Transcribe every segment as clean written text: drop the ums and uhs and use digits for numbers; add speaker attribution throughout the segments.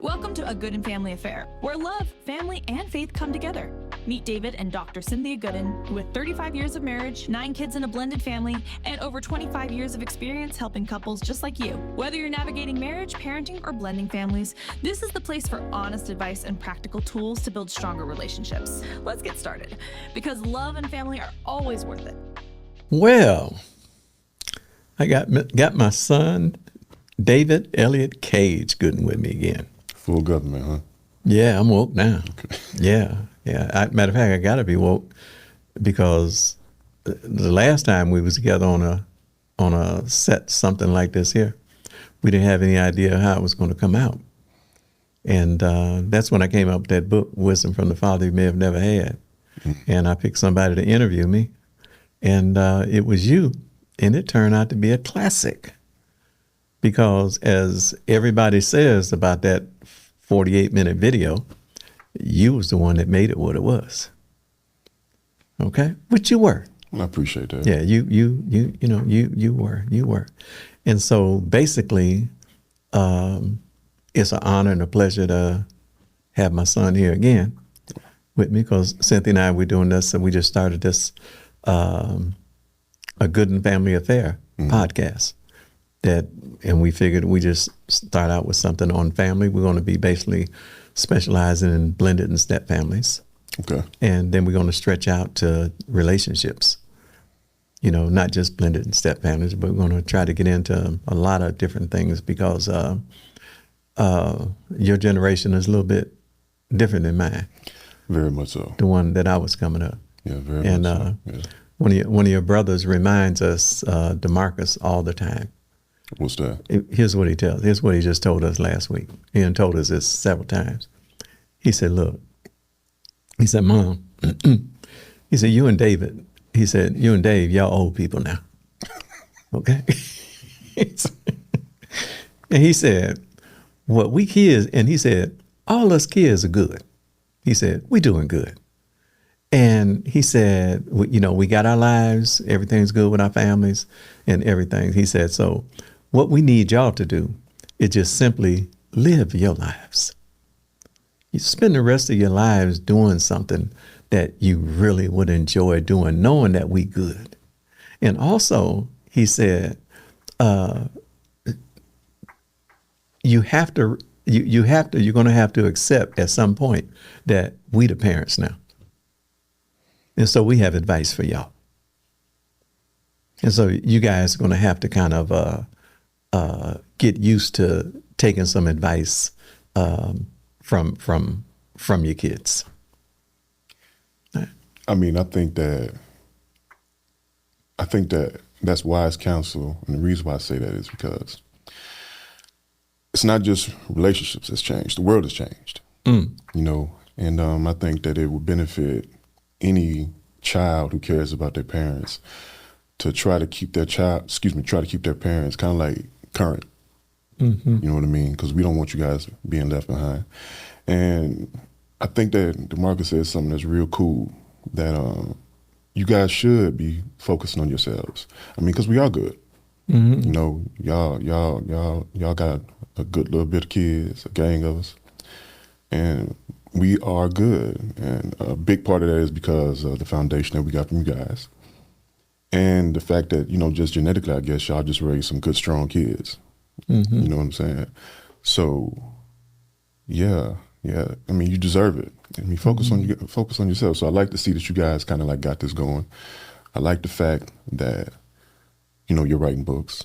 Speaker 1: Welcome to A Good and Family Affair, where love, family, and faith come together. Meet David and Dr. Cynthia Gooden, who with 35 years of marriage, 9 kids in a blended family, and over 25 years of experience helping couples just like you. Whether you're navigating marriage, parenting, or blending families, this is the place for honest advice and practical tools to build stronger relationships. Let's get started, because love and family are always worth it.
Speaker 2: Well, I got my son, David Elliott Kage, Gooden with me again.
Speaker 3: Full government, huh?
Speaker 2: Yeah, I'm woke now. Okay. Yeah. Matter of fact, I got to be woke because the last time we was together on a set, something like this here, we didn't have any idea how it was going to come out. And that's when I came up with that book, Wisdom from the Father You May Have Never Had. Mm-hmm. And I picked somebody to interview me, and it was you. And it turned out to be a classic because, as everybody says about that 48-minute video, you was the one that made it what it was. Okay, which you were.
Speaker 3: I appreciate that.
Speaker 2: Yeah, you were. And so basically, it's an honor and a pleasure to have my son here again with me, because Cynthia and I, we're doing this, and we just started this A Good and Family Affair podcast. And we figured we just start out with something on family. We're going to be basically specializing in blended and step families.
Speaker 3: Okay.
Speaker 2: And then we're going to stretch out to relationships. You know, not just blended and step families, but we're going to try to get into a lot of different things because your generation is a little bit different than mine.
Speaker 3: Very much so.
Speaker 2: The one that I was coming up.
Speaker 3: Yeah, very much so. Yeah.
Speaker 2: One of your brothers reminds us, DeMarcus, all the time.
Speaker 3: What's that?
Speaker 2: Here's what he tells. Here's what he just told us last week. He done told us this several times. He said, look, he said, Mom, he said, you and Dave, y'all old people now. Okay? And he said, what we kids, and he said, all us kids are good. He said, we doing good. And he said, we got our lives, everything's good with our families and everything. He said, so what we need y'all to do is just simply live your lives. You spend the rest of your lives doing something that you really would enjoy doing, knowing that we good. And also, he said, you're going to have to accept at some point that we the parents now. And so we have advice for y'all. And so you guys are going to have to kind of get used to taking some advice from your kids.
Speaker 3: I mean, I think that that's wise counsel. And the reason why I say that is because it's not just relationships that's changed. The world has changed, and I think that it would benefit any child who cares about their parents to try to keep their parents kind of like current. Mm-hmm. You know what I mean? Because we don't want you guys being left behind. And I think that DeMarcus said something that's real cool, that you guys should be focusing on yourselves. I mean, because we are good. Mm-hmm. Y'all got a good little bit of kids, a gang of us, and we are good. And a big part of that is because of the foundation that we got from you guys. And the fact that, just genetically, I guess, y'all just raised some good, strong kids. Mm-hmm. You know what I'm saying? So, yeah. I mean, you deserve it. I mean, focus on yourself. So I like to see that you guys kind of like got this going. I like the fact that, you're writing books,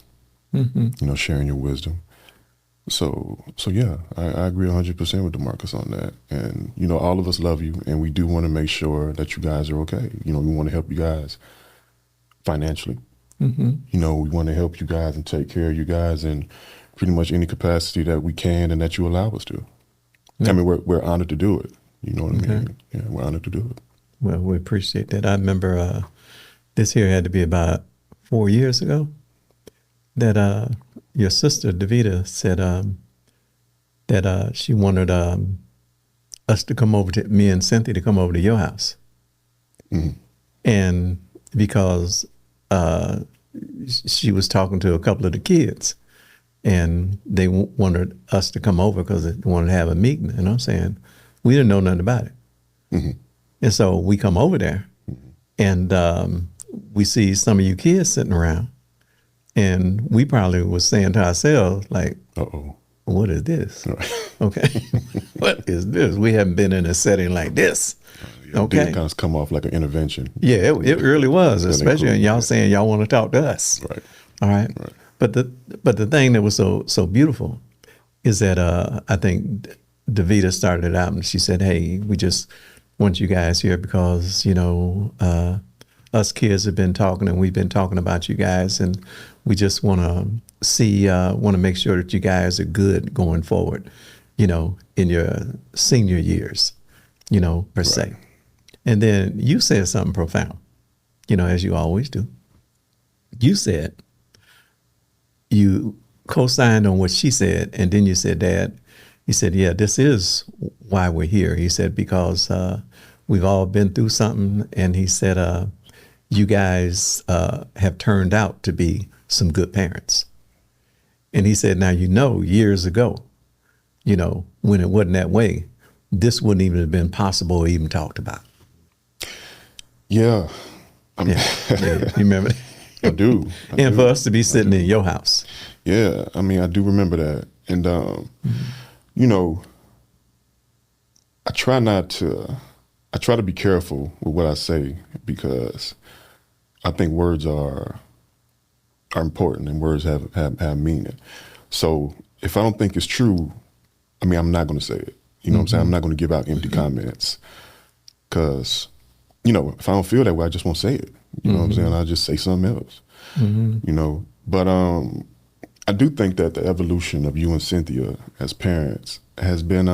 Speaker 3: sharing your wisdom. So yeah, I agree 100% with DeMarcus on that. And, all of us love you, and we do want to make sure that you guys are okay. We want to help you guys financially. Mm-hmm. We want to help you guys and take care of you guys in pretty much any capacity that we can and that you allow us to. Yeah. I mean, we're honored to do it. You know what I mean? Yeah, we're honored to do it.
Speaker 2: Well, we appreciate that. I remember this here had to be about 4 years ago that your sister, Davita, said that she wanted us to come over to, me and Cynthia to come over to your house. Mm-hmm. And because she was talking to a couple of the kids, and they wanted us to come over because they wanted to have a meeting. And I'm saying, we didn't know nothing about it. And so we come over there, and we see some of you kids sitting around, and we probably was saying to ourselves, like,
Speaker 3: Uh-oh.
Speaker 2: what is this?
Speaker 3: Right.
Speaker 2: Okay. What is this? We haven't been in a setting like this. Okay.
Speaker 3: It kind of come off like an intervention.
Speaker 2: Yeah, it really was,
Speaker 3: Really
Speaker 2: especially
Speaker 3: cool.
Speaker 2: when y'all saying y'all want to talk to us.
Speaker 3: Right.
Speaker 2: All right. But the thing that was so beautiful is that I think Davita started it out and she said, hey, we just want you guys here because, us kids have been talking and we've been talking about you guys, and we just want to make sure that you guys are good going forward, in your senior years, per se. And then you said something profound, as you always do. You said, you co-signed on what she said, and then you said, Dad, he said, yeah, this is why we're here. He said, because we've all been through something, and he said, you guys have turned out to be some good parents. And he said, now, years ago, when it wasn't that way, this wouldn't even have been possible or even talked about.
Speaker 3: Yeah.
Speaker 2: Yeah. You remember that?
Speaker 3: I do.
Speaker 2: For us to be sitting in your house.
Speaker 3: Yeah. I do remember that. And, I try to be careful with what I say, because I think words are important and words have meaning. So if I don't think it's true, I'm not going to say it. You know what I'm saying? I'm not going to give out empty comments, because, if I don't feel that way, I just won't say it. You know what I'm saying? I'll just say something else, But I do think that the evolution of you and Cynthia as parents has been,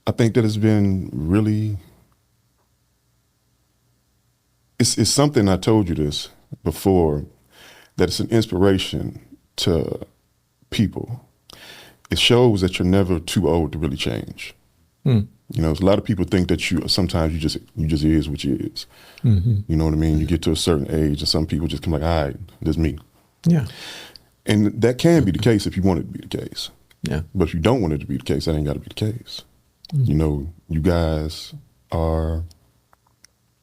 Speaker 3: I think that it's been really, it's something, I told you this before, that it's an inspiration to people. It shows that you're never too old to really change. A lot of people think that sometimes you just is what you is. You know what I mean? You get to a certain age and some people just come like, all right, this me.
Speaker 2: Yeah.
Speaker 3: And that can be the case if you want it to be the case.
Speaker 2: Yeah.
Speaker 3: But if you don't want it to be the case, that ain't got to be the case. You guys are,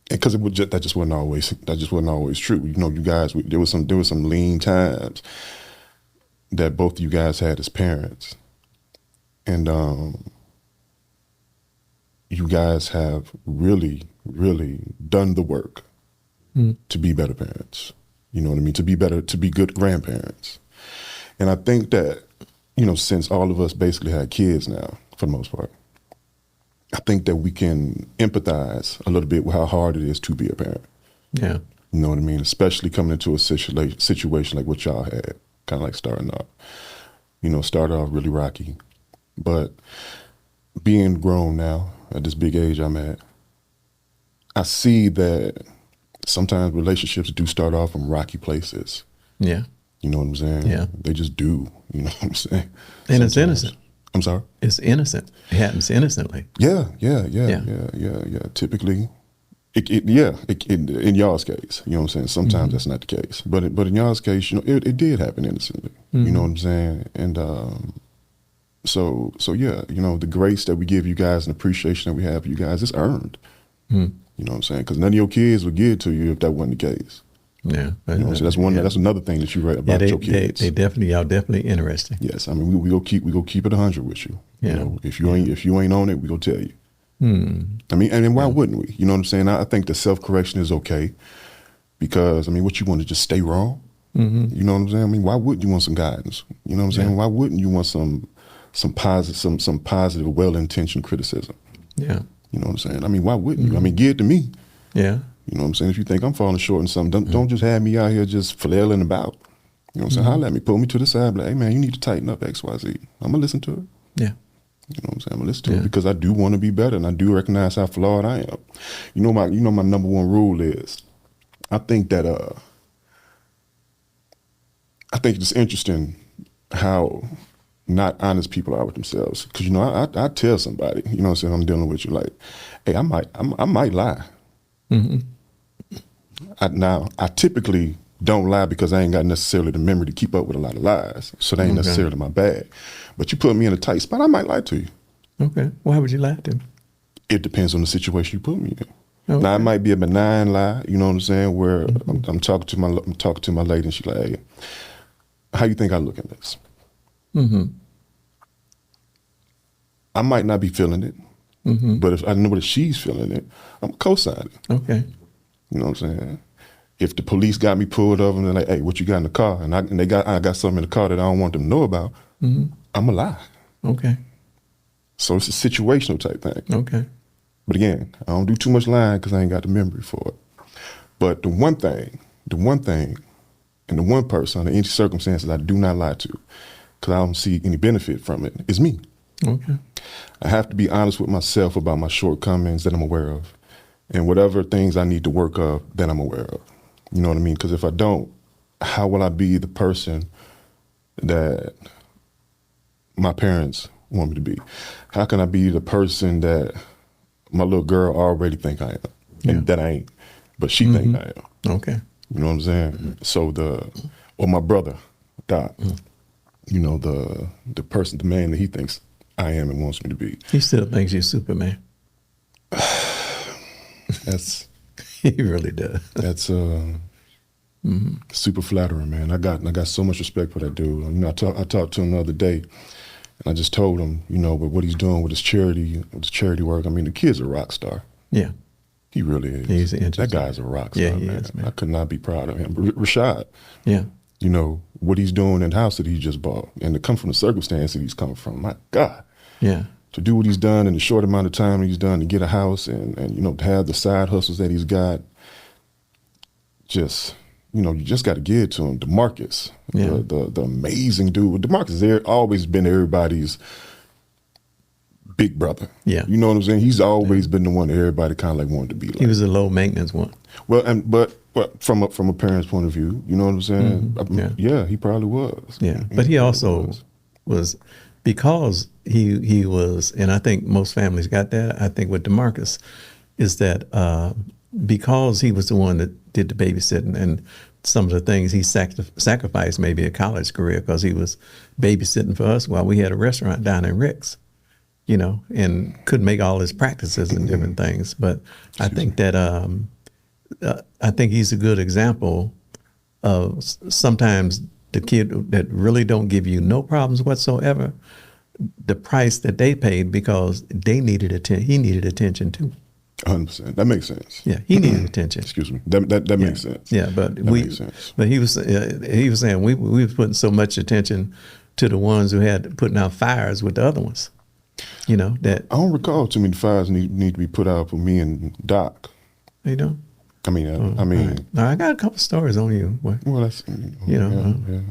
Speaker 3: because that just wasn't always true. You guys, there was some lean times that both of you guys had as parents, and you guys have really, really done the work to be better parents. You know what I mean? To be good grandparents. And I think that, since all of us basically had kids now, for the most part, I think that we can empathize a little bit with how hard it is to be a parent.
Speaker 2: Yeah.
Speaker 3: You know what I mean? Especially coming into a situation like what y'all had, kind of like starting off. Started off really rocky. But being grown now, at this big age I'm at, I see that sometimes relationships do start off from rocky places.
Speaker 2: Yeah.
Speaker 3: You know what I'm saying?
Speaker 2: Yeah.
Speaker 3: They just do. You know what I'm saying?
Speaker 2: And it's innocent.
Speaker 3: I'm sorry?
Speaker 2: It's innocent. It happens innocently.
Speaker 3: Yeah. Typically, in y'all's case, you know what I'm saying? Sometimes that's not the case. But in y'all's case, it did happen innocently. You know what I'm saying? And so yeah, the grace that we give you guys and appreciation that we have for you guys is earned. You know what I'm saying? Because none of your kids would give it to you if that wasn't the case.
Speaker 2: Yeah.
Speaker 3: So that's another thing that you write about your kids.
Speaker 2: Y'all definitely interesting.
Speaker 3: Yes, we go keep it 100 with you.
Speaker 2: Yeah.
Speaker 3: If you ain't on it, we go tell you. And why wouldn't we? You know what I'm saying? I think the self-correction is okay, because what you want to just stay wrong? You know what I'm saying? Why wouldn't you want some guidance? You know what I'm saying? Why wouldn't you want some positive, well-intentioned criticism?
Speaker 2: Yeah.
Speaker 3: You know what I'm saying? Why wouldn't you? Give it to me.
Speaker 2: Yeah.
Speaker 3: You know what I'm saying? If you think I'm falling short in something, don't just have me out here just flailing about. You know what I'm saying? Holler at me, pull me to the side, be like, hey man, you need to tighten up X, Y, Z. I'm gonna listen to it.
Speaker 2: Yeah.
Speaker 3: You know what I'm saying? I'm gonna listen to it because I do want to be better, and I do recognize how flawed I am. My number one rule is, I think that I think it's interesting how not honest people are with themselves. Because I tell somebody, you know what I'm saying, I'm dealing with you, like, hey, I might lie. I typically don't lie because I ain't got necessarily the memory to keep up with a lot of lies. So that ain't necessarily my bag. But you put me in a tight spot, I might lie to you.
Speaker 2: Okay. Why would you lie to me?
Speaker 3: It depends on the situation you put me in.
Speaker 2: Okay.
Speaker 3: Now it might be a benign lie, you know what I'm saying, where I'm talking to my lady and she's like, hey, how you think I look in this?
Speaker 2: Mm-hmm.
Speaker 3: I might not be feeling it, but if I know that she's feeling it, I'm co-signing.
Speaker 2: Okay.
Speaker 3: You know what I'm saying? If the police got me pulled over and they're like, hey, what you got in the car? And I got something in the car that I don't want them to know about, I'm a lie.
Speaker 2: Okay.
Speaker 3: So it's a situational type thing.
Speaker 2: Okay.
Speaker 3: But again, I don't do too much lying because I ain't got the memory for it. But the one thing, and the one person under any circumstances I do not lie to, because I don't see any benefit from it, is me.
Speaker 2: Okay.
Speaker 3: I have to be honest with myself about my shortcomings that I'm aware of, and whatever things I need to work up that I'm aware of. You know what I mean? Because if I don't, how will I be the person that my parents want me to be? How can I be the person that my little girl already think I am, and that I ain't, but she think I am?
Speaker 2: Okay.
Speaker 3: You know what I'm saying? So or my brother, Doc, you know, the person, the man that he thinks I am and wants me to be.
Speaker 2: He still thinks you're Superman.
Speaker 3: That's
Speaker 2: He really does.
Speaker 3: That's super flattering, man. I got so much respect for that dude. You know, I talked to him the other day, and I just told him, you know, with what he's doing with his charity work. I mean, the kid's a rock star.
Speaker 2: Yeah.
Speaker 3: He really is.
Speaker 2: He's interesting.
Speaker 3: That guy's a rock star,
Speaker 2: Yeah, he
Speaker 3: man.
Speaker 2: is, man.
Speaker 3: I could not be proud of him. Rashad,
Speaker 2: Yeah.
Speaker 3: you know, what he's doing in the house that he just bought, and to come from the circumstance that he's coming from, my God.
Speaker 2: Yeah.
Speaker 3: To do what he's done in the short amount of time he's done, to get a house and you know, to have the side hustles that he's got, just, you know, you just got to give it to him. DeMarcus, the amazing dude. DeMarcus has always been everybody's big brother.
Speaker 2: Yeah.
Speaker 3: You know what I'm saying? He's always been the one that everybody kind of like wanted to be like.
Speaker 2: He was a low maintenance one.
Speaker 3: Well, but from a parent's point of view, you know what I'm saying? Yeah, he probably was.
Speaker 2: Yeah, but he also was, because he was, and I think most families got that. I think with DeMarcus is that because he was the one that did the babysitting and some of the things he sacrificed, maybe a college career, because he was babysitting for us while we had a restaurant down in Rick's, you know, and couldn't make all his practices and different things. But I think that I think he's a good example of sometimes the kid that really don't give you no problems whatsoever, the price that they paid because they needed attention. He needed attention too.
Speaker 3: 100%. That makes sense.
Speaker 2: Yeah, he needed attention.
Speaker 3: Excuse me. That makes sense.
Speaker 2: Yeah, but
Speaker 3: makes sense.
Speaker 2: But he was saying we was putting so much attention to the ones who had putting out fires with the other ones. You know that.
Speaker 3: I don't recall too many fires need to be put out for me and Doc.
Speaker 2: You know.
Speaker 3: I mean,
Speaker 2: right. Now, I got a couple stories on you.
Speaker 3: Well, that's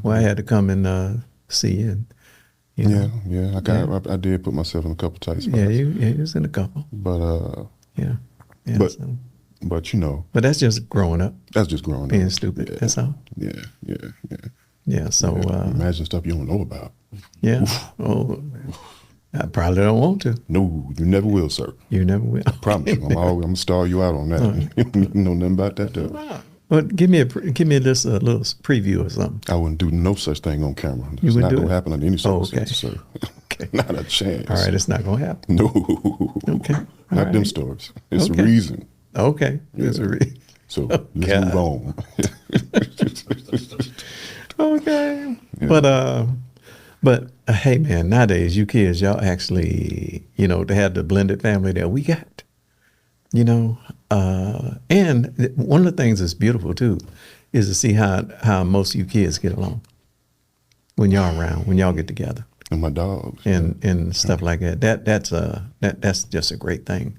Speaker 2: why I had to come and see you. And, you know.
Speaker 3: I did put myself in a couple tight spots.
Speaker 2: Yeah, you was in a couple.
Speaker 3: But
Speaker 2: yeah.
Speaker 3: But you know.
Speaker 2: But that's just growing up.
Speaker 3: That's just growing up.
Speaker 2: Being stupid. Yeah. That's all.
Speaker 3: Yeah.
Speaker 2: So
Speaker 3: imagine stuff you don't know about.
Speaker 2: Yeah. Oh, I probably don't want to.
Speaker 3: No, you never will, sir.
Speaker 2: You never will.
Speaker 3: I promise you. I'm gonna star you out on that. You know nothing about that, though.
Speaker 2: But give me just a little preview or something.
Speaker 3: I wouldn't do no such thing on camera.
Speaker 2: It's not
Speaker 3: going to happen under any circumstances, sir.
Speaker 2: Okay.
Speaker 3: Not a chance.
Speaker 2: All right, it's not going to happen.
Speaker 3: No.
Speaker 2: Okay.
Speaker 3: Not them stories. It's a reason.
Speaker 2: Okay.
Speaker 3: Yeah.
Speaker 2: There's a reason.
Speaker 3: So let's move on.
Speaker 2: Okay. Yeah. But hey, man, nowadays you kids, y'all actually, you know, to have the blended family that we got, you know, and one of the things that's beautiful too is to see how most of you kids get along when y'all around, when y'all get together.
Speaker 3: And my dogs.
Speaker 2: And stuff like that. That's just a great thing,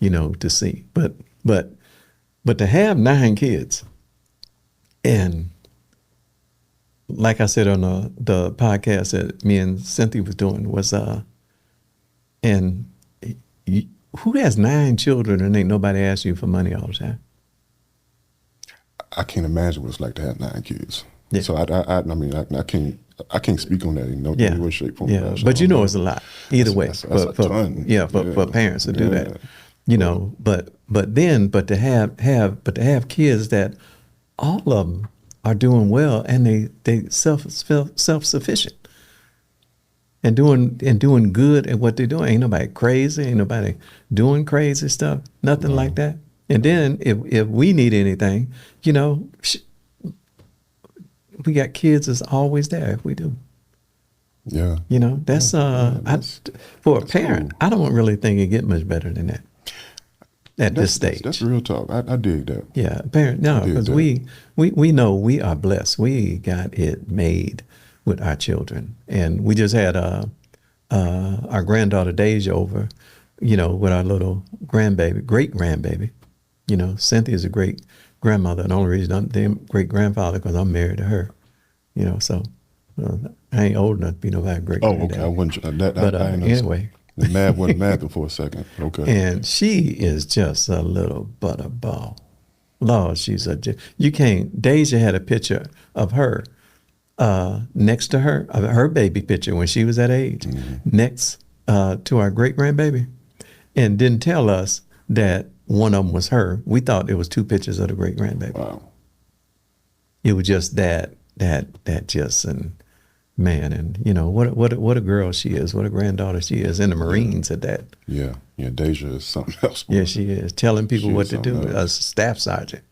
Speaker 2: you know, to see. But to have 9 kids, and like I said on the podcast that me and Cynthia was doing was, who has 9 children and ain't nobody ask you for money all the time?
Speaker 3: I can't imagine what it's like to have 9 kids.
Speaker 2: Yeah.
Speaker 3: So I can't speak on that in no way, shape, form.
Speaker 2: Yeah, but you know it's a lot either way.
Speaker 3: That's a ton.
Speaker 2: For parents to do that, you know. But to have kids that all of them are doing well, and they self-sufficient and doing good at what they're doing. Ain't nobody crazy, ain't nobody doing crazy stuff, nothing like that. And then if we need anything, you know, we got kids that's always there if we do.
Speaker 3: Yeah.
Speaker 2: You know, that's for a parent, cool. I don't really think it get much better than that at this stage.
Speaker 3: That's real talk. I dig that.
Speaker 2: Yeah, parent. No, because we know we are blessed. We got it made with our children, and we just had our granddaughter Deja over, you know, with our little great grandbaby. You know, Cynthia's a great grandmother, and the only reason I'm great grandfather because I'm married to her. You know, so I ain't old enough to be nobody's great.
Speaker 3: Oh, okay. I wasn't that.
Speaker 2: But
Speaker 3: I
Speaker 2: anyway.
Speaker 3: The mad wasn't mad for a second. Okay.
Speaker 2: And she is just a little butterball. Lord, you can't. Deja had a picture of her next to her baby picture when she was that age, next to our great grandbaby, and didn't tell us that one of them was her. We thought it was two pictures of the great grandbaby.
Speaker 3: Wow.
Speaker 2: It was just that just and. Man, and you know what a girl she is, what a granddaughter she is, in the Marines at that.
Speaker 3: Yeah, Deja is something else.
Speaker 2: Yeah, she is telling people what to do. A staff sergeant,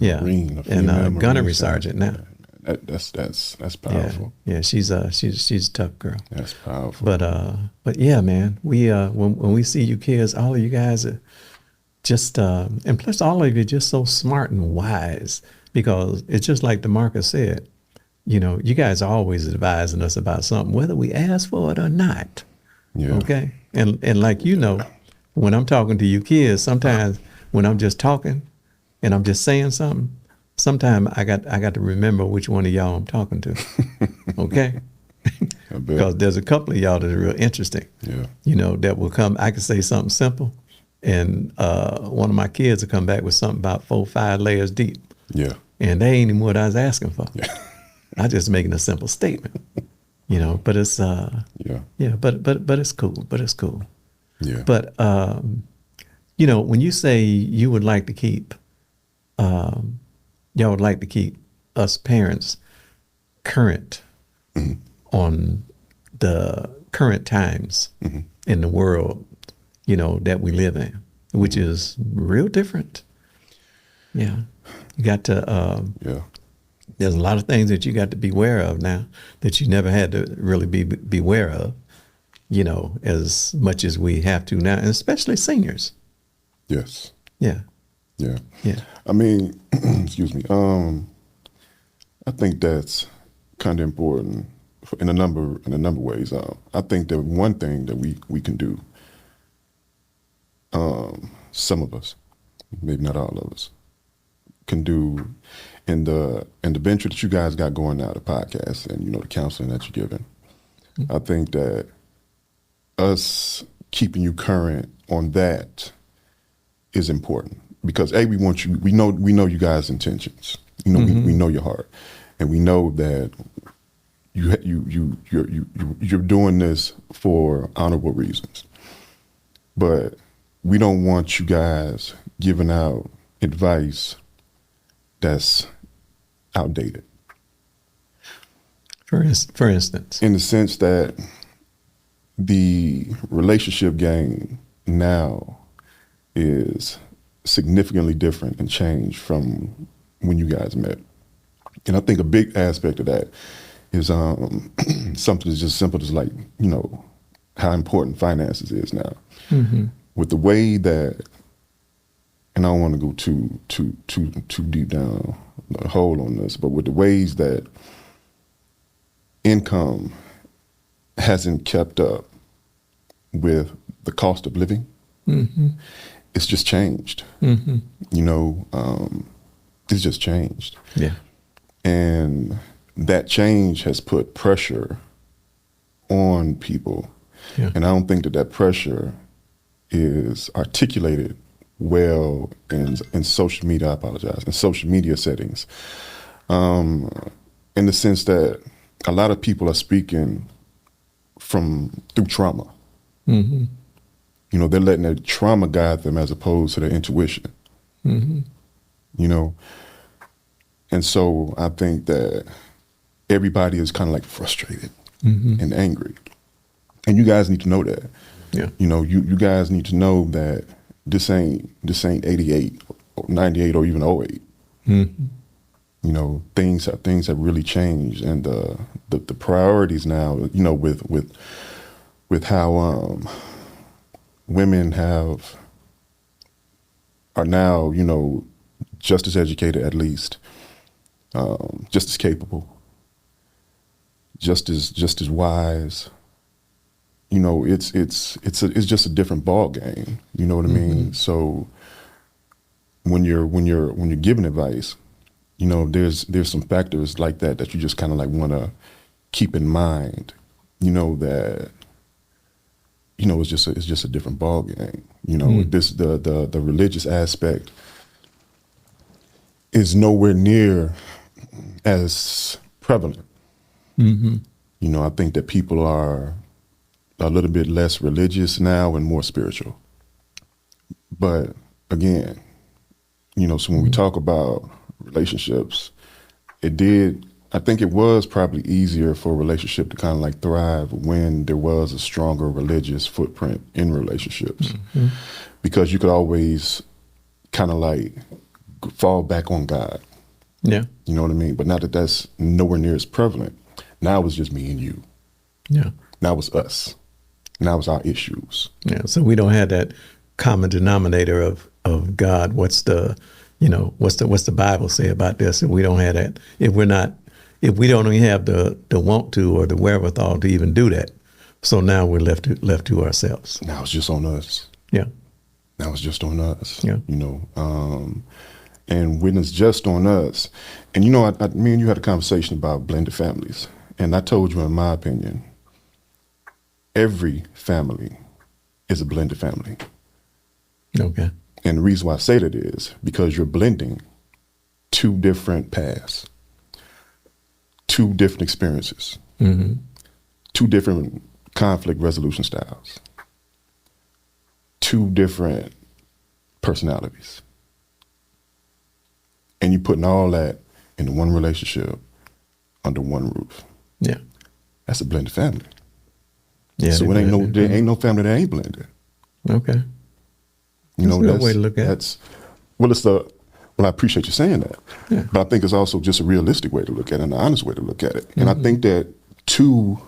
Speaker 3: Marine,
Speaker 2: and a gunnery sergeant now.
Speaker 3: That's powerful.
Speaker 2: Yeah, she's a tough girl.
Speaker 3: That's powerful.
Speaker 2: But yeah, man, we when we see you kids, all of you guys are just and plus all of you are just so smart and wise, because it's just like DeMarcus said. You know, you guys are always advising us about something, whether we ask for it or not.
Speaker 3: Yeah.
Speaker 2: Okay. And like, you know, when I'm talking to you kids, sometimes when I'm just talking and I'm just saying something, sometimes I got to remember which one of y'all I'm talking to. Okay. Because there's a couple of y'all that are real interesting.
Speaker 3: Yeah.
Speaker 2: You know, that will come. I can say something simple, and one of my kids will come back with something about 4 or 5 layers deep.
Speaker 3: Yeah.
Speaker 2: And they ain't even what I was asking for.
Speaker 3: Yeah.
Speaker 2: I'm just making a simple statement, you know, but it's, but it's cool,
Speaker 3: Yeah.
Speaker 2: But, you know, when you say you would like to keep, y'all would like to keep us parents current on the current times in the world, you know, that we live in, which is real different. Yeah. You got to, there's a lot of things that you got to be aware of now that you never had to really be aware of, you know, as much as we have to now, and especially seniors.
Speaker 3: Yes.
Speaker 2: Yeah.
Speaker 3: Yeah.
Speaker 2: Yeah.
Speaker 3: I mean, excuse me. I think that's kind of important in a number of ways. I think that one thing that we can do, some of us, maybe not all of us, can do in the venture that you guys got going now, the podcast, and you know the counseling that you're giving. I think that us keeping you current on that is important, because we want you. We know you guys' intentions. You know, we know your heart, and we know that you're doing this for honorable reasons. But we don't want you guys giving out advice that's outdated.
Speaker 2: For instance,
Speaker 3: in the sense that the relationship game now is significantly different and changed from when you guys met. And I think a big aspect of that is something as just simple as, like, you know, how important finances is now. With the way that, and I don't want to go too deep down the hole on this, but with the ways that income hasn't kept up with the cost of living, it's just changed. You know, it's just changed.
Speaker 2: Yeah.
Speaker 3: And that change has put pressure on people.
Speaker 2: Yeah.
Speaker 3: And I don't think that pressure is articulated well in social media, in social media settings. In the sense that a lot of people are speaking through trauma. You know, they're letting their trauma guide them as opposed to their intuition. You know, And so I think that everybody is kind of like frustrated and angry. And you guys need to know that.
Speaker 2: Yeah.
Speaker 3: You know, you guys need to know that this ain't 88 or 98 or even 08. You know, things have really changed, and the priorities now, you know, with how women are now, you know, just as educated, at least, just as capable, just as wise. You know, it's just a different ball game. You know what I mean? So when you're giving advice, you know, there's some factors like that you just kind of like want to keep in mind. You know that, you know, it's just a different ball game. You know, the religious aspect is nowhere near as prevalent. You know, I think that people are a little bit less religious now and more spiritual. But again, you know, so when we talk about relationships, I think it was probably easier for a relationship to kind of like thrive when there was a stronger religious footprint in relationships, because you could always kind of like fall back on God.
Speaker 2: Yeah.
Speaker 3: You know what I mean? But now that that's nowhere near as prevalent, now it's just me and you.
Speaker 2: Yeah.
Speaker 3: Now it's us. Now it's our issues.
Speaker 2: Yeah. So we don't have that common denominator of God. What's the Bible say about this? If we don't have that, if we don't even have the want to or the wherewithal to even do that, so now we're left to ourselves.
Speaker 3: Now it's just on us.
Speaker 2: Yeah.
Speaker 3: Now it's just on us.
Speaker 2: Yeah.
Speaker 3: You know, and when it's just on us, and you know, me and you had a conversation about blended families, and I told you, in my opinion, every family is a blended family.
Speaker 2: Okay.
Speaker 3: And the reason why I say that is because you're blending two different paths, two different experiences, two different conflict resolution styles, two different personalities. And you're putting all that in one relationship under one roof.
Speaker 2: Yeah.
Speaker 3: That's a blended family.
Speaker 2: Yeah.
Speaker 3: So there ain't no family that ain't blended.
Speaker 2: Okay.
Speaker 3: You know,
Speaker 2: that's a good way to look at
Speaker 3: it. Well, I appreciate you saying that.
Speaker 2: Yeah.
Speaker 3: But I think it's also just a realistic way to look at it, an honest way to look at it. And I think that to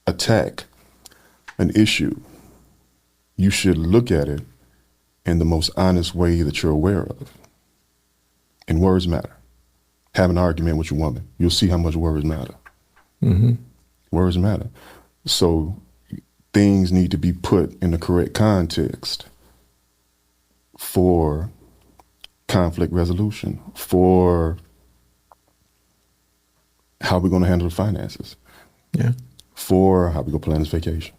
Speaker 3: attack an issue, you should look at it in the most honest way that you're aware of. And words matter. Have an argument with your woman. You'll see how much words matter. Words matter. So things need to be put in the correct context for conflict resolution, for how we're going to handle the finances,
Speaker 2: Yeah.
Speaker 3: for how we're going to plan this vacation,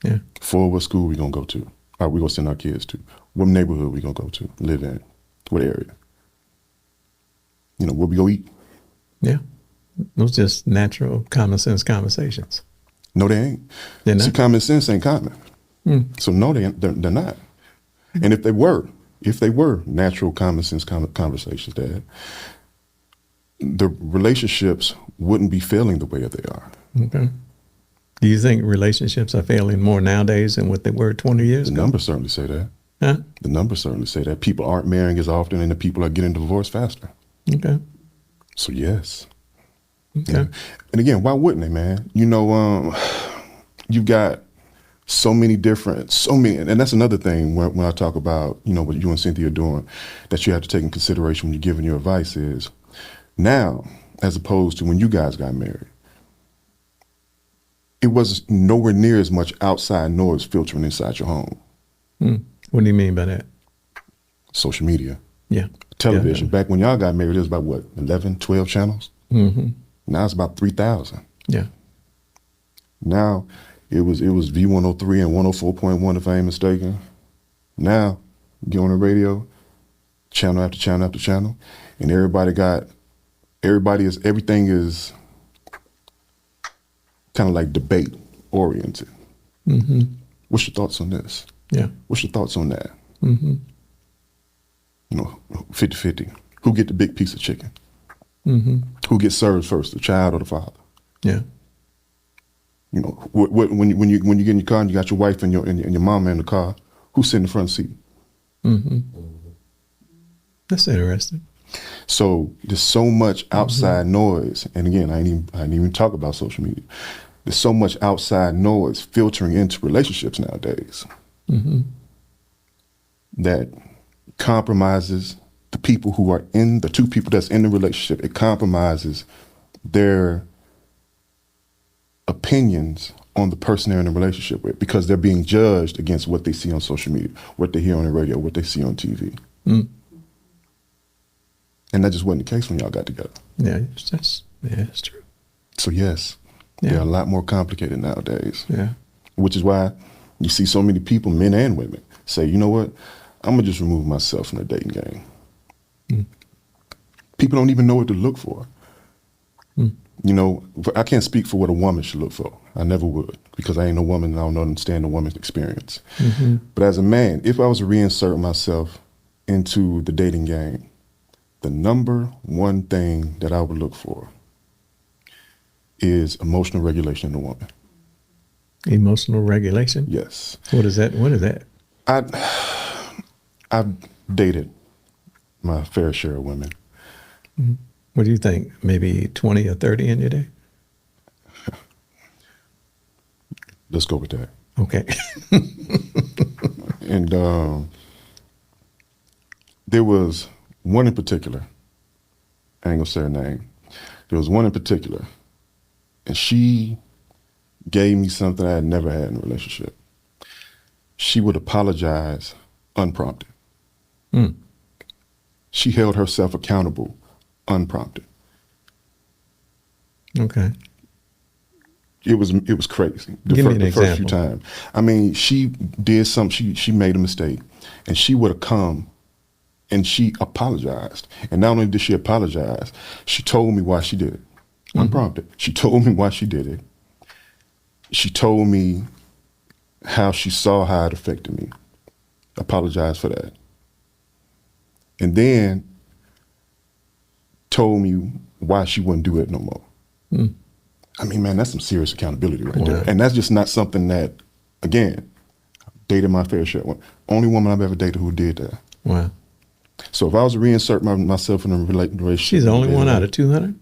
Speaker 2: Yeah.
Speaker 3: for what school we're going to go to, how we're going to send our kids to, what neighborhood we're going to go to, live in, what area, you know, where we go eat.
Speaker 2: Yeah. Those just natural common sense conversations.
Speaker 3: No, they ain't.
Speaker 2: They're not?
Speaker 3: See, common sense ain't common. So no, they're not. And if they were natural common sense conversations, Dad, the relationships wouldn't be failing the way that they are.
Speaker 2: Okay. Do you think relationships are failing more nowadays than what they were 20 years
Speaker 3: The
Speaker 2: ago?
Speaker 3: numbers certainly say that.
Speaker 2: Huh?
Speaker 3: The numbers certainly say that. People aren't marrying as often and the people are getting divorced faster.
Speaker 2: Okay.
Speaker 3: So yes.
Speaker 2: Okay.
Speaker 3: Yeah. And again, why wouldn't they, man? You know, you've got so many, and that's another thing when I talk about, you know, what you and Cynthia are doing, that you have to take in consideration when you're giving your advice is, now, as opposed to when you guys got married, it was nowhere near as much outside noise filtering inside your home.
Speaker 2: What do you mean by that?
Speaker 3: Social media,
Speaker 2: Yeah.
Speaker 3: television.
Speaker 2: Yeah.
Speaker 3: Back when y'all got married, it was about what, 11, 12 channels? Now it's about 3,000.
Speaker 2: Yeah.
Speaker 3: Now it was V103 and 104.1, if I ain't mistaken. Now you get on the radio, channel after channel after channel, and everything is kind of like debate oriented. What's your thoughts on this?
Speaker 2: Yeah.
Speaker 3: What's your thoughts on that?
Speaker 2: Mm-hmm.
Speaker 3: You know, 50-50. Who get the big piece of chicken?
Speaker 2: Mm-hmm.
Speaker 3: Who gets served first, the child or the father?
Speaker 2: Yeah.
Speaker 3: You know, when you get in your car and you got your wife and your mama in the car, who's sitting in the front seat?
Speaker 2: Mm-hmm. That's interesting.
Speaker 3: So there's so much outside noise, and again, I didn't even talk about social media. There's so much outside noise filtering into relationships nowadays that compromises the people who are in the two people that's in the relationship. It compromises their opinions on the person they're in a relationship with because they're being judged against what they see on social media, what they hear on the radio, what they see on TV.
Speaker 2: Mm.
Speaker 3: And that just wasn't the case when y'all got together.
Speaker 2: Yeah, that's true.
Speaker 3: So yes, they're a lot more complicated nowadays.
Speaker 2: Yeah.
Speaker 3: Which is why you see so many people, men and women, say, you know what, I'm gonna just remove myself from the dating game.
Speaker 2: Mm.
Speaker 3: People don't even know what to look for.
Speaker 2: Mm.
Speaker 3: You know, I can't speak for what a woman should look for. I never would, because I ain't a woman and I don't understand a woman's experience.
Speaker 2: Mm-hmm.
Speaker 3: But as a man, if I was to reinsert myself into the dating game, the number one thing that I would look for is emotional regulation in a woman.
Speaker 2: Emotional regulation?
Speaker 3: Yes.
Speaker 2: What is that? What is that?
Speaker 3: I've dated my fair share of women.
Speaker 2: Mm-hmm. What do you think? Maybe 20 or 30 in your day?
Speaker 3: Let's go with that.
Speaker 2: Okay.
Speaker 3: And there was one in particular. I ain't gonna say her name. There was one in particular, and she gave me something I had never had in a relationship. She would apologize unprompted.
Speaker 2: Mm.
Speaker 3: She held herself accountable unprompted.
Speaker 2: Okay.
Speaker 3: It was crazy.
Speaker 2: Give me an
Speaker 3: the first few
Speaker 2: example.
Speaker 3: times. I mean, she did something. She made a mistake, and she would have come, and she apologized. And not only did she apologize, she told me why she did it, unprompted. She told me why she did it. She told me how she saw how it affected me. Apologized for that, and then told me why she wouldn't do it no more.
Speaker 2: Mm.
Speaker 3: I mean, man, that's some serious accountability right
Speaker 2: Wow.
Speaker 3: there. And that's just not something that, again, dated my fair share. Only woman I've ever dated who did that.
Speaker 2: Wow.
Speaker 3: So if I was to reinsert myself in a relationship.
Speaker 2: She's the only one out of 200?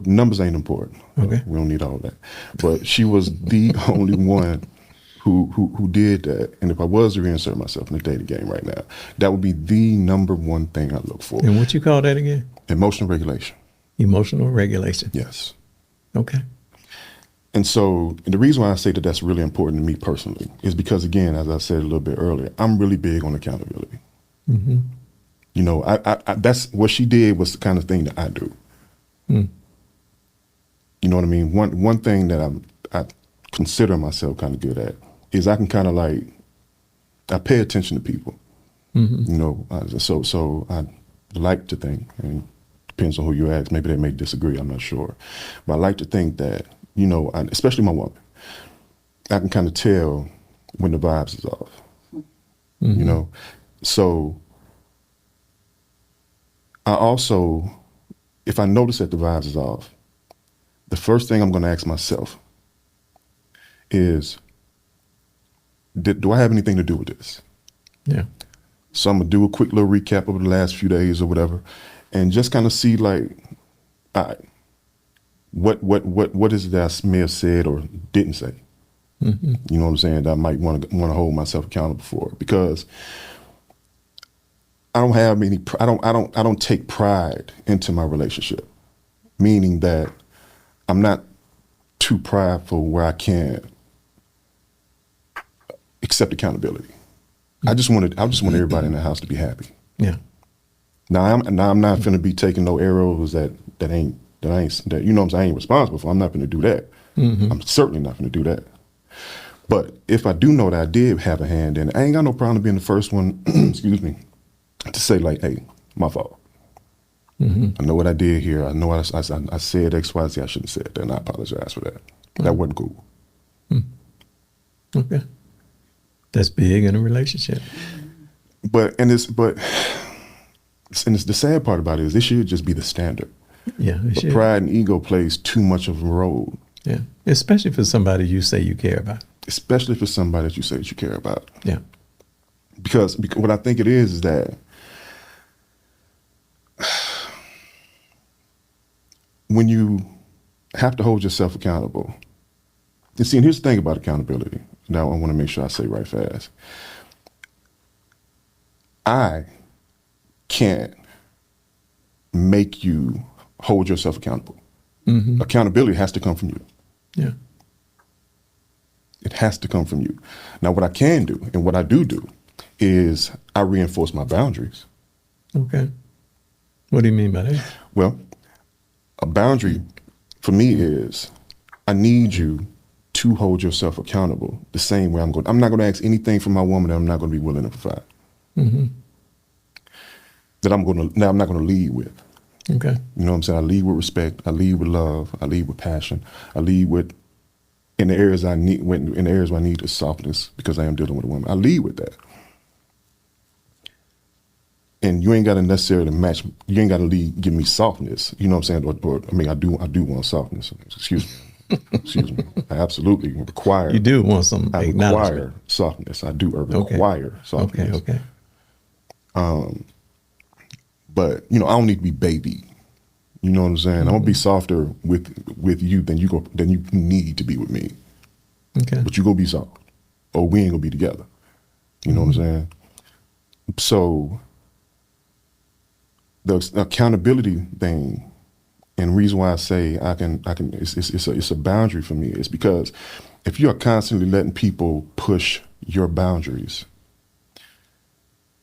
Speaker 3: Numbers ain't important.
Speaker 2: Okay.
Speaker 3: We don't need all that. But she was the only one who did that. And if I was to reinsert myself in the dating game right now, that would be the number one thing I look for.
Speaker 2: And what you call that again?
Speaker 3: Emotional regulation.
Speaker 2: Emotional regulation.
Speaker 3: Yes.
Speaker 2: Okay.
Speaker 3: And so and the reason why I say that that's really important to me personally is because, again, as I said a little bit earlier, I'm really big on accountability.
Speaker 2: Mm-hmm.
Speaker 3: You know, I that's what she did was the kind of thing that I do.
Speaker 2: Mm.
Speaker 3: You know what I mean? One thing that I consider myself kind of good at is I can kind of like, I pay attention to people.
Speaker 2: Mm-hmm.
Speaker 3: You know, so I like to think, and depends on who you ask, maybe they may disagree, I'm not sure. But I like to think that, you know, especially my woman, I can kind of tell when the vibes is off,
Speaker 2: Mm-hmm.
Speaker 3: you know? So I also, if I notice that the vibes is off, the first thing I'm going to ask myself is, do I have anything to do with this?
Speaker 2: Yeah.
Speaker 3: So I'm going to do a quick little recap over the last few days or whatever, and just kind of see like, all right, what is it that I may have said or didn't say?
Speaker 2: Mm-hmm.
Speaker 3: You know what I'm saying? That I might want to hold myself accountable for, because I don't have any. I don't take pride into my relationship, meaning that I'm not too prideful where I can't accept accountability. I just want everybody in the house to be happy.
Speaker 2: Yeah.
Speaker 3: Now I'm not finna be taking no arrows that you know what I'm saying, I ain't responsible for. I'm not gonna do that.
Speaker 2: Mm-hmm.
Speaker 3: I'm certainly not gonna do that. But if I do know that I did have a hand in it, I ain't got no problem being the first one, excuse me, to say like, hey, my fault.
Speaker 2: Mm-hmm.
Speaker 3: I know what I did here. I know I said X, Y, Z. I shouldn't have said that, and I apologize for that. That wasn't cool.
Speaker 2: Okay. That's big in a relationship.
Speaker 3: But And the sad part about it is this should just be the standard.
Speaker 2: Yeah, it
Speaker 3: But
Speaker 2: should.
Speaker 3: pride and ego plays too much of a role.
Speaker 2: Yeah, especially for somebody you say you care about.
Speaker 3: Especially for somebody that you say that you care about.
Speaker 2: Yeah.
Speaker 3: Because what I think it is that when you have to hold yourself accountable, and see, and here's the thing about accountability. Now I want to make sure I say right fast. I can't make you hold yourself accountable.
Speaker 2: Mm-hmm.
Speaker 3: Accountability has to come from you.
Speaker 2: Yeah.
Speaker 3: It has to come from you. Now, what I can do and what I do is I reinforce my boundaries.
Speaker 2: Okay. What do you mean by that?
Speaker 3: Well, a boundary for me is I need you to hold yourself accountable the same way I'm not going to ask anything from my woman that I'm not going to be willing to provide.
Speaker 2: Mm-hmm.
Speaker 3: That I'm not going to lead with.
Speaker 2: Okay.
Speaker 3: You know what I'm saying? I lead with respect. I lead with love. I lead with passion. I lead with in the areas I need in the areas where I need the softness because I am dealing with a woman. I lead with that. And you ain't got to necessarily match. You ain't got to give me softness. You know what I'm saying? Or I mean, I do want softness. Excuse me. Excuse me. I absolutely require.
Speaker 2: You do want some
Speaker 3: I
Speaker 2: acknowledgement.
Speaker 3: require softness. I do require softness.
Speaker 2: Okay.
Speaker 3: But I don't need to be baby. You know what I'm saying? I'm gonna be softer with you than you need to be with me.
Speaker 2: Okay.
Speaker 3: But you gonna be soft, or we ain't gonna be together. You know what I'm saying? So the accountability thing, and the reason why I say I can it's a boundary for me is because if you are constantly letting people push your boundaries,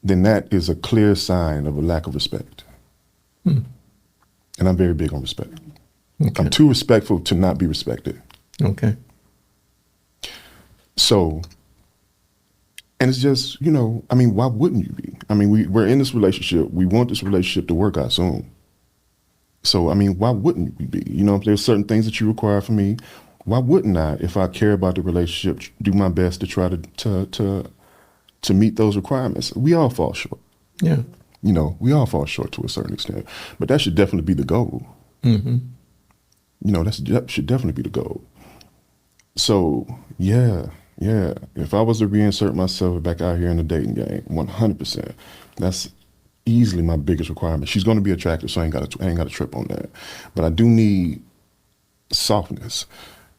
Speaker 3: then that is a clear sign of a lack of respect. And I'm very big on respect.
Speaker 2: Okay.
Speaker 3: I'm too respectful to not be respected.
Speaker 2: Okay.
Speaker 3: So, and it's just, I mean, why wouldn't you be? I mean, we're in this relationship. We want this relationship to work out soon. So, I mean, why wouldn't we be? There's certain things that you require from me. Why wouldn't I, if I care about the relationship, do my best to try to meet those requirements? We all fall short.
Speaker 2: Yeah.
Speaker 3: We all fall short to a certain extent, but that should definitely be the goal.
Speaker 2: Mm-hmm.
Speaker 3: That should definitely be the goal. So, yeah. If I was to reinsert myself back out here in the dating game, 100%, that's easily my biggest requirement. She's going to be attractive, so I ain't got to trip on that. But I do need softness.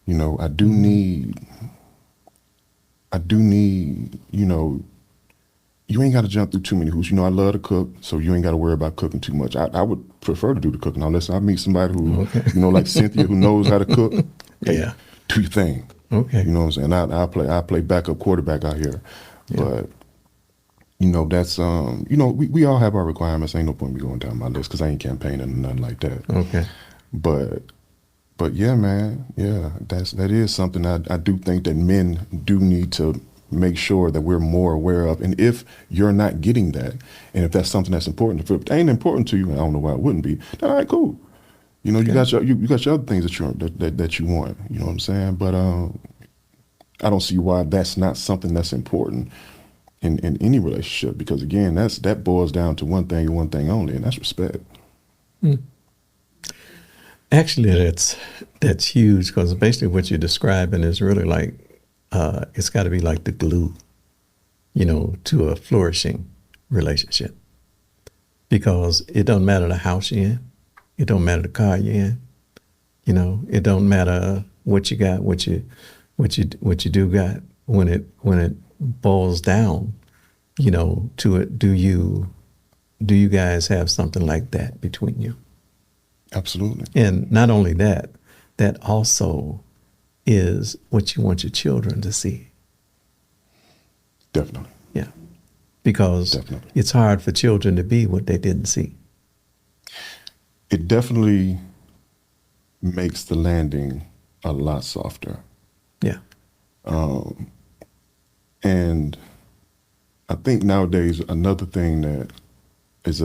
Speaker 3: I do need, you ain't got to jump through too many hoops. I love to cook, so you ain't got to worry about cooking too much. I would prefer to do the cooking. Now, listen, I meet somebody who, like Cynthia, who knows how to cook. Hey,
Speaker 2: Yeah.
Speaker 3: do your thing.
Speaker 2: Okay.
Speaker 3: You know what I'm saying? I play backup quarterback out here.
Speaker 2: Yeah.
Speaker 3: But, that's, we all have our requirements. Ain't no point in me going down my list because I ain't campaigning or nothing like that.
Speaker 2: Okay.
Speaker 3: But yeah, man, yeah, that is something I do think that men do need to make sure that we're more aware of. And if you're not getting that, and if that's something that's important, if it ain't important to you, and I don't know why it wouldn't be, then all right, cool. You got your other things that you want. You know what I'm saying? But I don't see why that's not something that's important in any relationship. Because again, that boils down to one thing and one thing only, and that's respect.
Speaker 2: Actually, that's huge because basically what you're describing is really like it's got to be like the glue, to a flourishing relationship. Because it don't matter the house you're in, it don't matter the car you're in, it don't matter what you got, what you do got. When it boils down, to it, do you guys have something like that between you?
Speaker 3: Absolutely.
Speaker 2: And not only that, that also is what you want your children to see.
Speaker 3: Definitely.
Speaker 2: Yeah. Because
Speaker 3: Definitely.
Speaker 2: It's hard for children to be what they didn't see.
Speaker 3: It definitely makes the landing a lot softer.
Speaker 2: Yeah.
Speaker 3: And I think nowadays another thing that is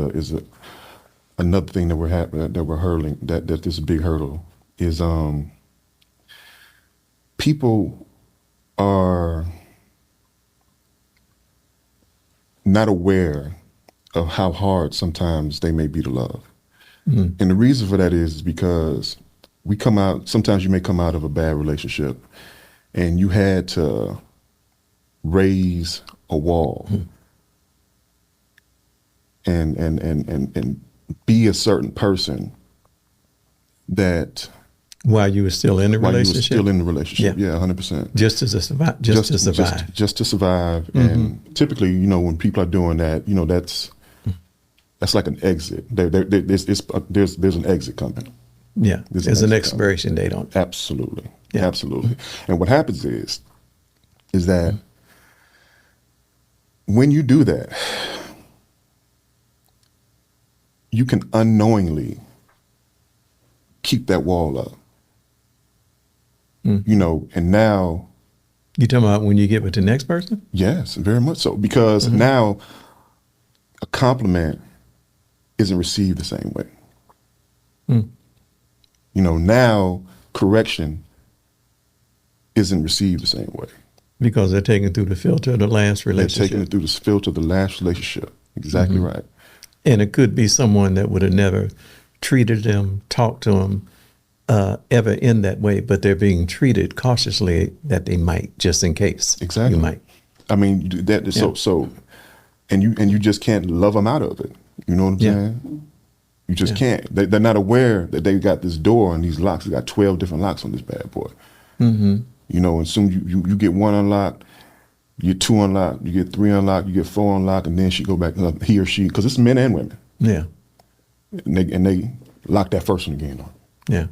Speaker 3: another thing that we're hurling, that this is a big hurdle, is people are not aware of how hard sometimes they may be to love. And the reason for that is because sometimes you may come out of a bad relationship and you had to raise a wall and be a certain person that
Speaker 2: While you were still in the
Speaker 3: while
Speaker 2: relationship?
Speaker 3: you were still in the relationship.
Speaker 2: Yeah.
Speaker 3: Yeah, 100%.
Speaker 2: Just to survive. Just to survive.
Speaker 3: Just to survive. And typically, when people are doing that, that's like an exit. There's an exit coming.
Speaker 2: Yeah. There's an expiration date on it.
Speaker 3: Absolutely.
Speaker 2: Yeah.
Speaker 3: Absolutely. And what happens is that when you do that, you can unknowingly keep that wall up. And now.
Speaker 2: You talking about when you get with the next person?
Speaker 3: Yes, very much so. Because now a compliment isn't received the same way. Now correction isn't received the same way.
Speaker 2: Because they're taken through the filter of the last relationship.
Speaker 3: They're taking it through the filter of the last relationship. Exactly right.
Speaker 2: And it could be someone that would have never treated them, talked to them, ever in that way, but they're being treated cautiously that they might, just in case.
Speaker 3: Exactly.
Speaker 2: You might.
Speaker 3: I mean, and you just can't love them out of it. You know what I'm saying? You just can't. They're not aware that they got this door and these locks. They got 12 different locks on this bad boy. And soon you get one unlocked, you get two unlocked, you get three unlocked, you get four unlocked, and then she go back, he or she, because it's men and women.
Speaker 2: Yeah.
Speaker 3: And they lock that first one again on.
Speaker 2: Yeah.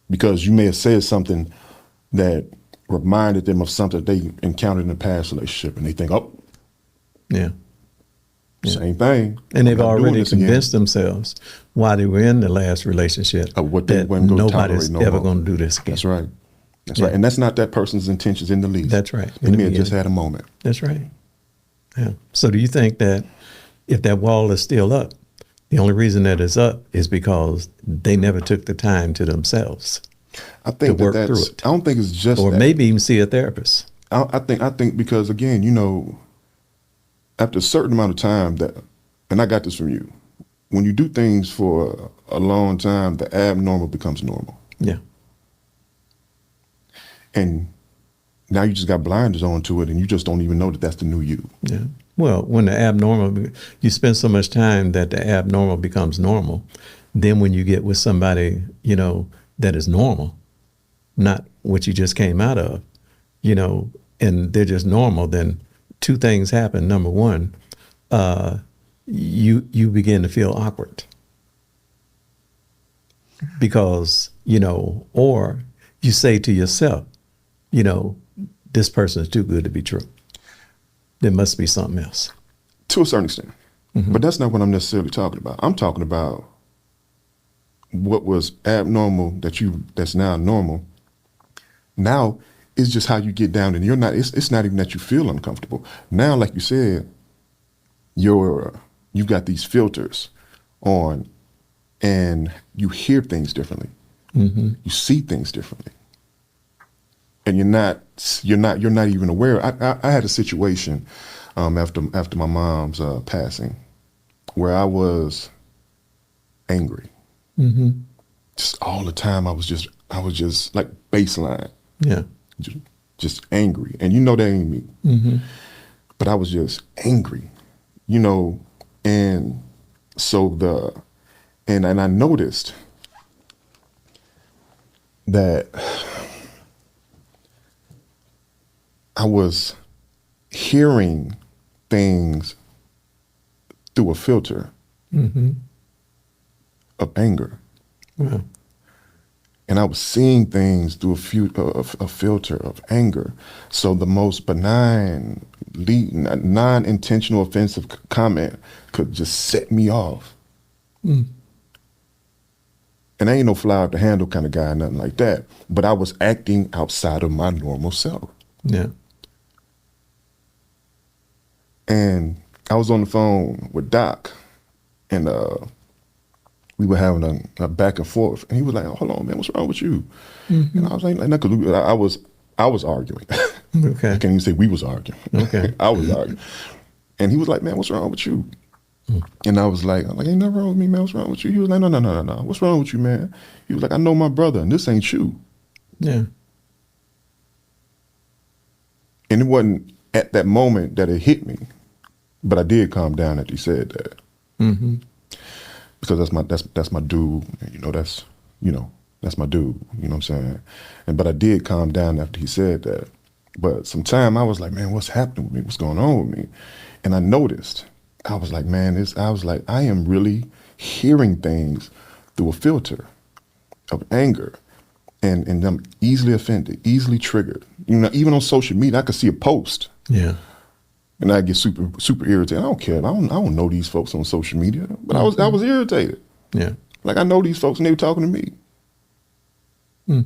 Speaker 3: Because you may have said something that reminded them of something they encountered in a past relationship, and they think, oh,
Speaker 2: yeah.
Speaker 3: Same thing.
Speaker 2: And they've already convinced themselves while they were in the last relationship that nobody's ever going to do this again.
Speaker 3: That's right. That's right. And that's not that person's intentions in the least.
Speaker 2: That's right.
Speaker 3: They may have just had a moment.
Speaker 2: That's right. Yeah. So do you think that if that wall is still up, the only reason that it's up is because they never took the time to themselves
Speaker 3: I think
Speaker 2: to work through it?
Speaker 3: I don't think it's just
Speaker 2: or
Speaker 3: that.
Speaker 2: Maybe even see a therapist.
Speaker 3: I think because, again, after a certain amount of time and I got this from you, when you do things for a long time, the abnormal becomes normal.
Speaker 2: Yeah.
Speaker 3: And now you just got blinders onto it and you just don't even know that that's the new you.
Speaker 2: Yeah. Well, when the abnormal, you spend so much time that the abnormal becomes normal. Then when you get with somebody, that is normal, not what you just came out of, and they're just normal, then two things happen. Number one, you begin to feel awkward because, or you say to yourself, this person is too good to be true. There must be something else.
Speaker 3: To a certain extent. But that's not what I'm necessarily talking about. I'm talking about what was abnormal that's now normal. Now it's just how you get down, and it's not even that you feel uncomfortable. Now, like you said, you've got these filters on and you hear things differently. You see things differently. And you're not even aware. I had a situation after my mom's passing where I was angry. Just all the time I was just like baseline.
Speaker 2: Yeah.
Speaker 3: Just angry. And that ain't me. But I was just angry, and so and I noticed that I was hearing things through a filter of anger.
Speaker 2: Wow.
Speaker 3: And I was seeing things through a filter of anger. So the most benign, non-intentional offensive comment could just set me off. And I ain't no fly off the handle kind of guy, nothing like that. But I was acting outside of my normal self.
Speaker 2: Yeah.
Speaker 3: And I was on the phone with Doc, and we were having a back and forth. And he was like, oh, hold on, man, what's wrong with you? And I was like, no, because I was arguing.
Speaker 2: Okay.
Speaker 3: I can't even say we was arguing.
Speaker 2: Okay.
Speaker 3: I was arguing. And he was like, man, what's wrong with you? And I was like, ain't nothing wrong with me, man. What's wrong with you? He was like, no. What's wrong with you, man? He was like, I know my brother, and this ain't you.
Speaker 2: Yeah.
Speaker 3: And it wasn't at that moment that it hit me, but I did calm down after he said that.
Speaker 2: Mm-hmm.
Speaker 3: Because that's my dude. That's my dude. You know what I'm saying? But I did calm down after he said that. But sometime I was like, man, what's happening with me? What's going on with me? And I noticed. I was like, man, I am really hearing things through a filter of anger. And I'm easily offended, easily triggered. Even on social media, I could see a post.
Speaker 2: Yeah.
Speaker 3: And I get super, super irritated. I don't care. I don't know these folks on social media. But I was irritated.
Speaker 2: Yeah.
Speaker 3: Like I know these folks and they were talking to me.
Speaker 2: Mm.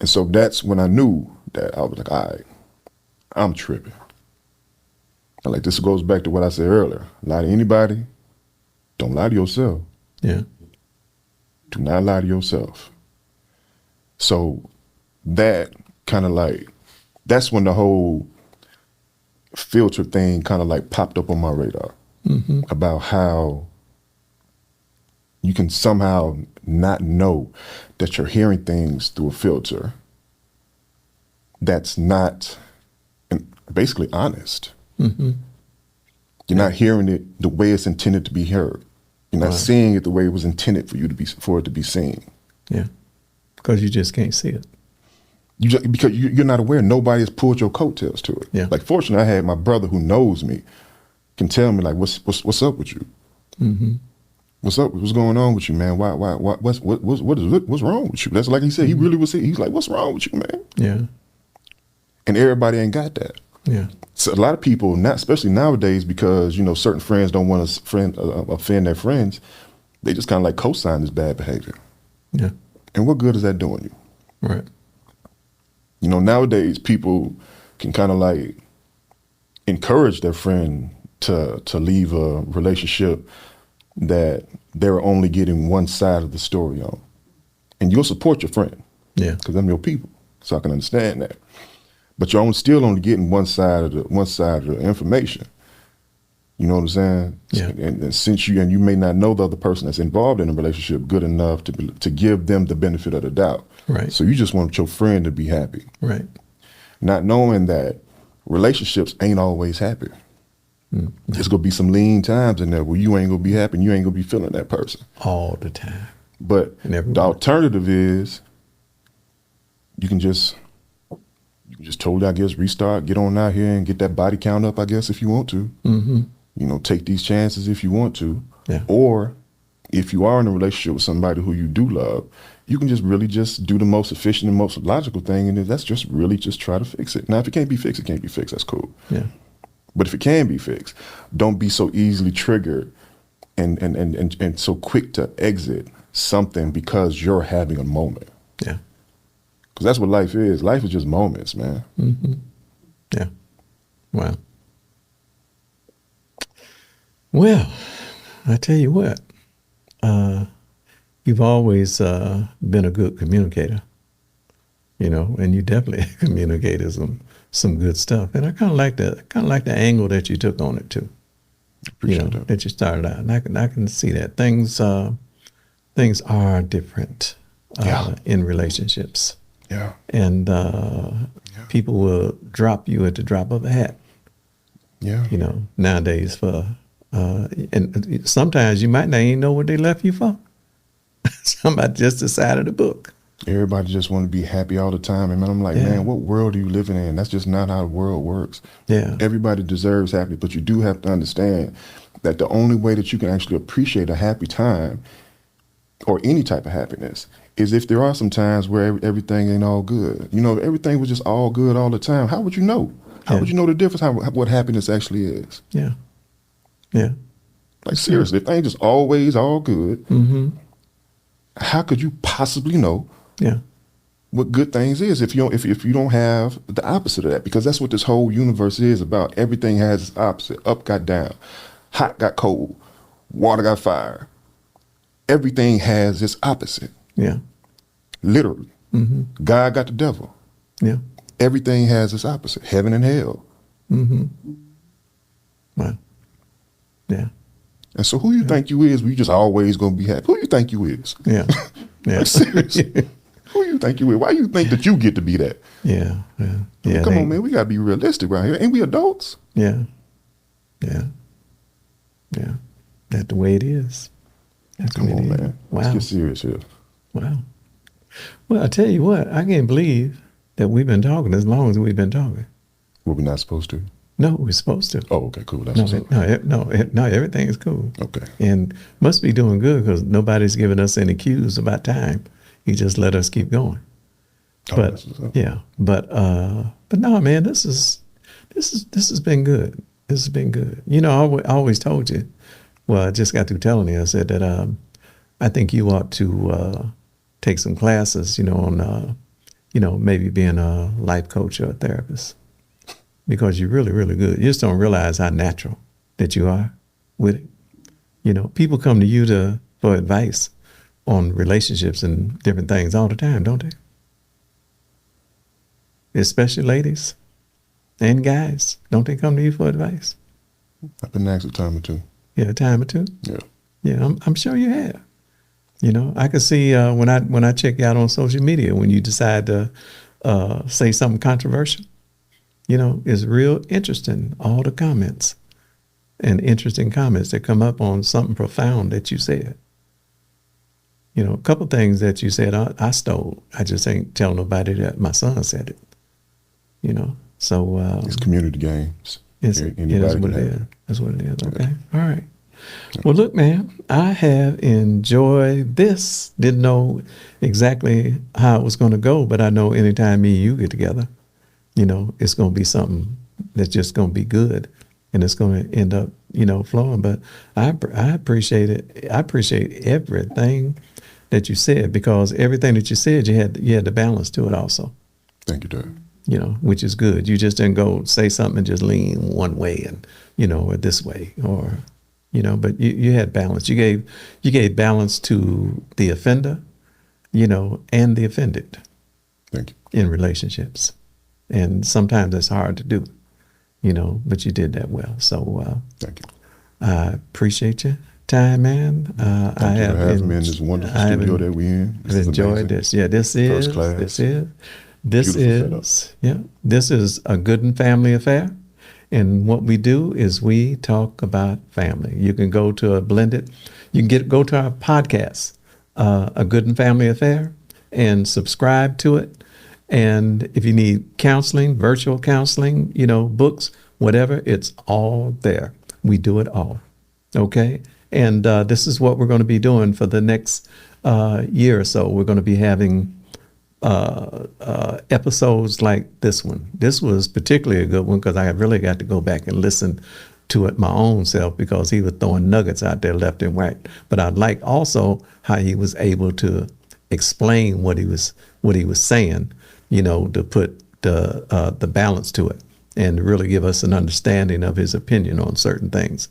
Speaker 3: And so that's when I knew that I was like, all right, I'm tripping. And like this goes back to what I said earlier. Lie to anybody, don't lie to yourself.
Speaker 2: Yeah.
Speaker 3: Do not lie to yourself. So that kind of like, that's when the whole filter thing kind of like popped up on my radar about how you can somehow not know that you're hearing things through a filter that's not basically honest.
Speaker 2: Mm-hmm.
Speaker 3: You're not hearing it the way it's intended to be heard. You're not seeing it the way it was intended for it to be seen.
Speaker 2: Yeah, because you just can't see it.
Speaker 3: Because you're not aware. Nobody has pulled your coattails to it.
Speaker 2: Yeah.
Speaker 3: Like, fortunately, I had my brother who knows me can tell me like, what's up with you?
Speaker 2: Mm-hmm.
Speaker 3: What's up? What's going on with you, man? What's wrong with you? That's like he said. He really was. He's like, what's wrong with you, man?
Speaker 2: Yeah.
Speaker 3: And everybody ain't got that.
Speaker 2: Yeah.
Speaker 3: So a lot of people, not especially nowadays, because certain friends don't want to offend their friends. They just kind of like co-sign this bad behavior.
Speaker 2: Yeah.
Speaker 3: And what good is that doing you?
Speaker 2: Right.
Speaker 3: Nowadays people can kind of like encourage their friend to leave a relationship that they're only getting one side of the story on. And you'll support your friend.
Speaker 2: Yeah.
Speaker 3: Because I'm your people. So I can understand that. But you're still only getting one side of the information. You know what I'm saying?
Speaker 2: Yeah.
Speaker 3: And since you may not know the other person that's involved in a relationship good enough to give them the benefit of the doubt.
Speaker 2: Right.
Speaker 3: So you just want your friend to be happy.
Speaker 2: Right.
Speaker 3: Not knowing that relationships ain't always happy.
Speaker 2: Mm.
Speaker 3: There's gonna be some lean times in there where you ain't gonna be happy and you ain't gonna be feeling that person.
Speaker 2: All the time.
Speaker 3: But the alternative is you can just totally, I guess, restart, get on out here and get that body count up, I guess, if you want to.
Speaker 2: Mm-hmm.
Speaker 3: Take these chances if you want to.
Speaker 2: Yeah.
Speaker 3: Or if you are in a relationship with somebody who you do love, you can just really just do the most efficient and most logical thing, and that's just really just try to fix it. Now, if it can't be fixed, it can't be fixed. That's cool.
Speaker 2: Yeah.
Speaker 3: But if it can be fixed, don't be so easily triggered and so quick to exit something because you're having a moment.
Speaker 2: Yeah.
Speaker 3: Because that's what life is. Life is just moments, man.
Speaker 2: Mm-hmm. Yeah. Wow. Well, I tell you what, you've always been a good communicator, and you definitely communicated some good stuff. And I kind of like the angle that you took on it too.
Speaker 3: Appreciate that.
Speaker 2: That you started out, and I can see that things are different in relationships.
Speaker 3: Yeah.
Speaker 2: And people will drop you at the drop of a hat.
Speaker 3: Yeah.
Speaker 2: Nowadays and sometimes you might not even know what they left you for. Somebody just decided to book.
Speaker 3: Everybody just want to be happy all the time. And I'm like, man, what world are you living in? That's just not how the world works.
Speaker 2: Yeah.
Speaker 3: Everybody deserves happiness, but you do have to understand that the only way that you can actually appreciate a happy time or any type of happiness is if there are some times where everything ain't all good. If everything was just all good all the time, how would you know? How would you know the difference, what happiness actually is?
Speaker 2: Yeah. Yeah.
Speaker 3: Like, seriously, if things just always all good,
Speaker 2: mm-hmm.
Speaker 3: how could you possibly know what good things is if you don't have the opposite of that? Because that's what this whole universe is about. Everything has its opposite. Up got down, hot got cold, water got fire. Everything has its opposite.
Speaker 2: Yeah.
Speaker 3: Literally.
Speaker 2: Mm-hmm.
Speaker 3: God got the devil.
Speaker 2: Yeah.
Speaker 3: Everything has its opposite. Heaven and hell.
Speaker 2: Mm-hmm. Wow. Yeah.
Speaker 3: And so who you think you is, we just always going to be happy. Who you think you is?
Speaker 2: Yeah. Yeah.
Speaker 3: Like, seriously. Who you think you is? Why you think that you get to be that?
Speaker 2: Yeah. Yeah. Yeah.
Speaker 3: Come on, man. We got to be realistic right here. Ain't we adults?
Speaker 2: Yeah. Yeah. Yeah. That's the way it is. That's
Speaker 3: Come
Speaker 2: the way
Speaker 3: on,
Speaker 2: it is.
Speaker 3: man.
Speaker 2: Wow.
Speaker 3: Let's get serious here.
Speaker 2: Wow. Well, I tell you what, I can't believe that we've been talking as long as we've been talking.
Speaker 3: Were we not supposed to?
Speaker 2: No, we're supposed to.
Speaker 3: Oh, okay, cool. That's
Speaker 2: No,
Speaker 3: what's up.
Speaker 2: no, everything is cool.
Speaker 3: Okay.
Speaker 2: And must be doing good because nobody's giving us any cues about time. He just let us keep going.
Speaker 3: Oh,
Speaker 2: But
Speaker 3: that's what's up.
Speaker 2: yeah, but no, man, this has been good. This has been good. You know, I always told you. Well, I just got through telling you. I said that I think you ought to take some classes. You know, on maybe being a life coach or a therapist, because you're really, really good. You just don't realize how natural that you are with it. You know, people come to you for advice on relationships and different things all the time, don't they? Especially ladies and guys. Don't they come to you for advice?
Speaker 3: I've been asked a time or two.
Speaker 2: Yeah, a time or two.
Speaker 3: Yeah.
Speaker 2: Yeah, I'm sure you have. You know, I could see when I check you out on social media when you decide to say something controversial. You know, it's real interesting, all the comments and interesting comments that come up on something profound that you said. You know, a couple things that you said I stole. I just ain't tell nobody that my son said it. You know, so
Speaker 3: It's community games.
Speaker 2: that's
Speaker 3: Anybody
Speaker 2: what
Speaker 3: can
Speaker 2: it
Speaker 3: have
Speaker 2: is.
Speaker 3: it.
Speaker 2: That's what it is. Okay. All right. Well, look, man, I have enjoyed this. Didn't know exactly how it was going to go, but I know anytime me and you get together, you know, it's going to be something that's just going to be good, and it's going to end up, you know, flowing. But I appreciate it. I appreciate everything that you said, because everything that you said, you had the balance to it also.
Speaker 3: Thank you, Dad.
Speaker 2: You know, which is good. You just didn't go say something and just lean one way and, you know, or this way, or, you know, but you had balance. You gave balance to the offender, you know, and the offended
Speaker 3: Thank you.
Speaker 2: in relationships. And sometimes that's hard to do, you know, but you did that well. So
Speaker 3: Thank you.
Speaker 2: I appreciate your time, man.
Speaker 3: Thank you for having me in this wonderful studio that we're in.
Speaker 2: I've enjoyed this. Yeah, this is
Speaker 3: First class.
Speaker 2: This
Speaker 3: Beautiful
Speaker 2: is this is a good and family affair. And what we do is we talk about family. You can go to go to our podcast, A Good and Family Affair, and subscribe to it. And if you need counseling, virtual counseling, you know, books, whatever, it's all there. We do it all. Okay. And this is what we're going to be doing for the next year or so. We're going to be having episodes like this one. This was particularly a good one because I really got to go back and listen to it my own self, because he was throwing nuggets out there left and right. But I like also how he was able to explain what he was saying, you know, to put the balance to it and really give us an understanding of his opinion on certain things.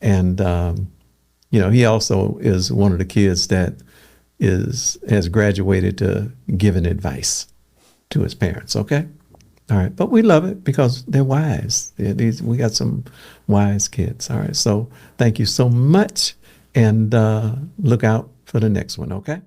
Speaker 2: And you know, he also is one of the kids that has graduated to giving advice to his parents. Okay, all right, but we love it because they're wise. We got some wise kids. All right, so thank you so much, and look out for the next one. Okay.